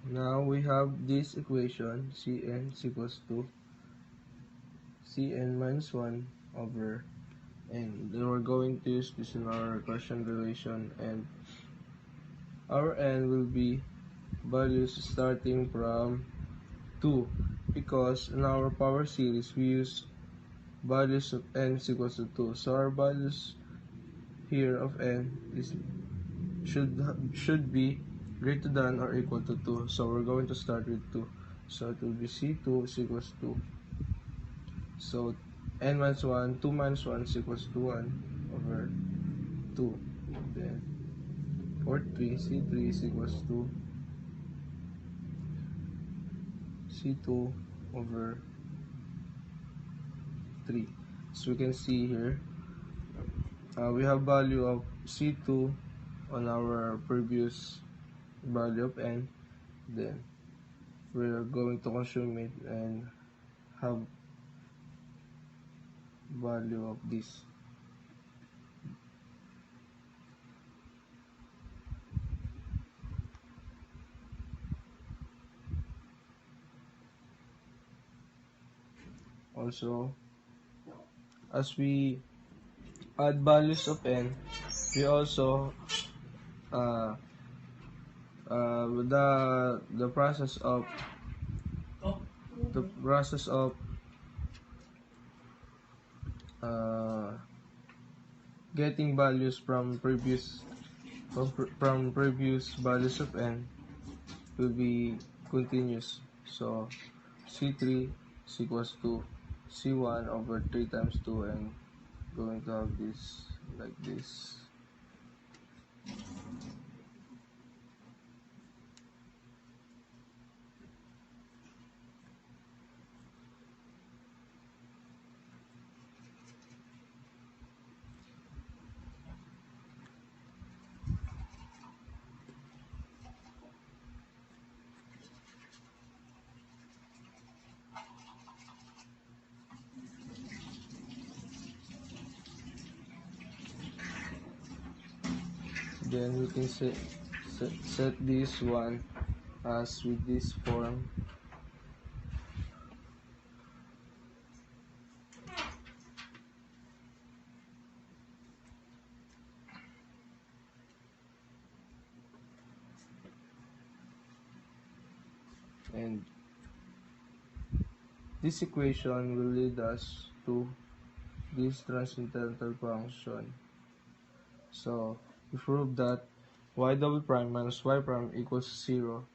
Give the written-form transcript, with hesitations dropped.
Now we have this equation, Cn is equals to Cn minus 1 over n. Then we're going to use this in our recursion relation, and our n will be values starting from 2, because in our power series we use values of n is equals to 2. So our values here of n should be greater than or equal to 2. So we're going to start with 2. So it will be C2 is equals to, so n minus 1, 2 minus 1 is equals to 1 over 2. Then for 3, C3 is equals to C2 over 3. So we can see here, we have value of C2 on our previous value of n. Then we're going to consume it and have value of this. Also, as we add values of n, we also the process of getting values from previous values of n will be continuous. So C3 is equals to C1 over 3 times 2, and going to have this like this. Then we can set this one as with this form. And this equation will lead us to this transcendental function. So we prove that y double prime minus y prime equals 0